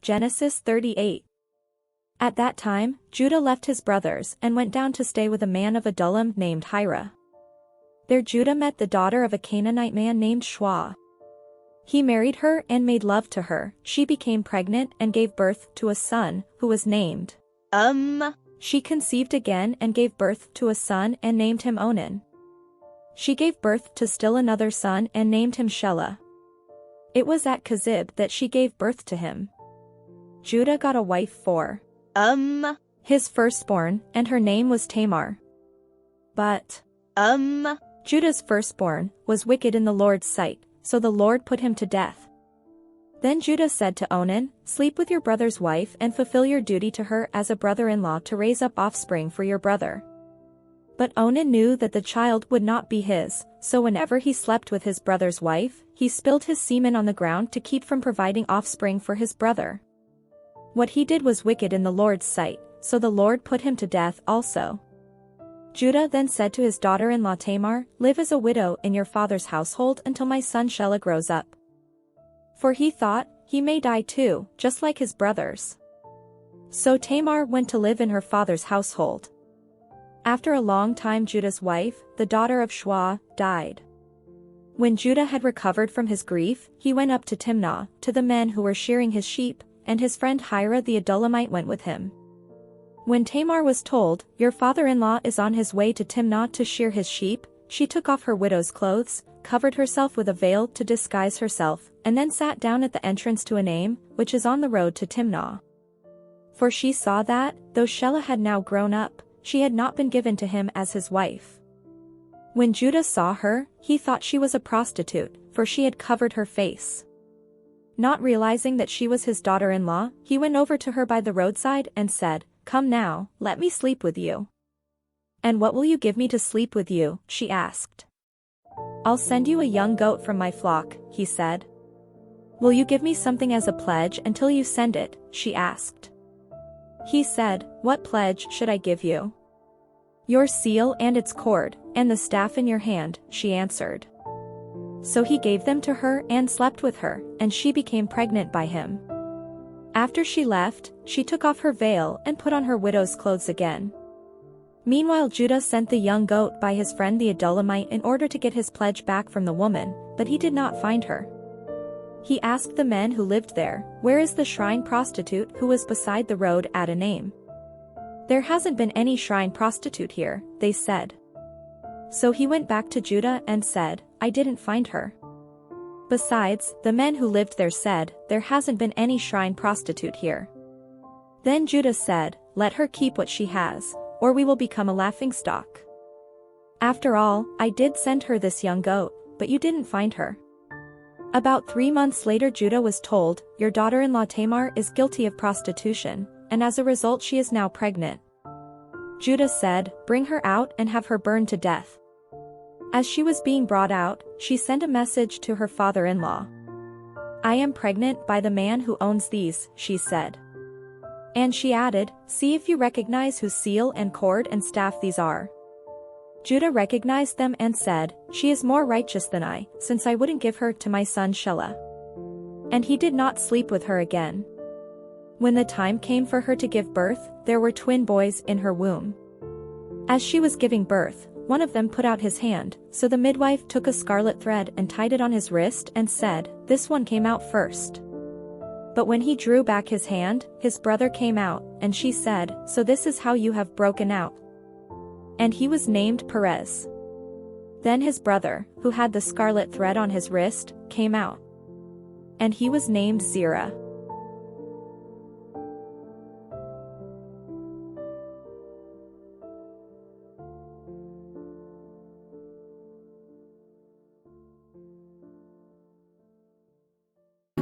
Genesis 38. At that time, Judah left his brothers and went down to stay with a man of Adullam named Hira. There Judah met the daughter of a Canaanite man named Shua. He married her and made love to her. She became pregnant and gave birth to a son, who was named She conceived again and gave birth to a son and named him Onan. She gave birth to still another son and named him Shelah. It was at Kezib that she gave birth to him. Judah got a wife for his firstborn, and her name was Tamar. But Judah's firstborn was wicked in the Lord's sight, so the Lord put him to death. Then Judah said to Onan, "Sleep with your brother's wife and fulfill your duty to her as a brother-in-law to raise up offspring for your brother." But Onan knew that the child would not be his, so whenever he slept with his brother's wife, he spilled his semen on the ground to keep from providing offspring for his brother. What he did was wicked in the Lord's sight, so the Lord put him to death also. Judah then said to his daughter-in-law Tamar, "Live as a widow in your father's household until my son Shelah grows up." For he thought, he may die too, just like his brothers. So Tamar went to live in her father's household. After a long time Judah's wife, the daughter of Shua, died. When Judah had recovered from his grief, he went up to Timnah, to the men who were shearing his sheep, and his friend Hira the Adullamite went with him. When Tamar was told, "Your father-in-law is on his way to Timnah to shear his sheep," she took off her widow's clothes, covered herself with a veil to disguise herself, and then sat down at the entrance to Enaim, which is on the road to Timnah. For she saw that, though Shelah had now grown up, she had not been given to him as his wife. When Judah saw her, he thought she was a prostitute, for she had covered her face. Not realizing that she was his daughter-in-law, he went over to her by the roadside and said, "Come now, let me sleep with you." "And what will you give me to sleep with you?" she asked. "I'll send you a young goat from my flock," he said. "Will you give me something as a pledge until you send it?" she asked. He said, "What pledge should I give you?" "Your seal and its cord, and the staff in your hand," she answered. So he gave them to her and slept with her, and she became pregnant by him. After she left, she took off her veil and put on her widow's clothes again. Meanwhile Judah sent the young goat by his friend the Adullamite in order to get his pledge back from the woman, but he did not find her. He asked the men who lived there, "Where is the shrine prostitute who was beside the road at Enaim?" "There hasn't been any shrine prostitute here," they said. So he went back to Judah and said, "I didn't find her." Besides, the men who lived there said, "There hasn't been any shrine prostitute here." Then Judah said, "Let her keep what she has, or we will become a laughingstock. After all, I did send her this young goat, but you didn't find her." About 3 months later Judah was told, "Your daughter-in-law Tamar is guilty of prostitution, and as a result she is now pregnant." Judah said, "Bring her out and have her burned to death." As she was being brought out, she sent a message to her father-in-law. "I am pregnant by the man who owns these," she said. And she added, "See if you recognize whose seal and cord and staff these are." Judah recognized them and said, "She is more righteous than I, since I wouldn't give her to my son Shelah." And he did not sleep with her again. When the time came for her to give birth, there were twin boys in her womb. As she was giving birth, one of them put out his hand, so the midwife took a scarlet thread and tied it on his wrist and said, "This one came out first." But when he drew back his hand, his brother came out, and she said, "So this is how you have broken out." And he was named Perez. Then his brother, who had the scarlet thread on his wrist, came out. And he was named Zerah.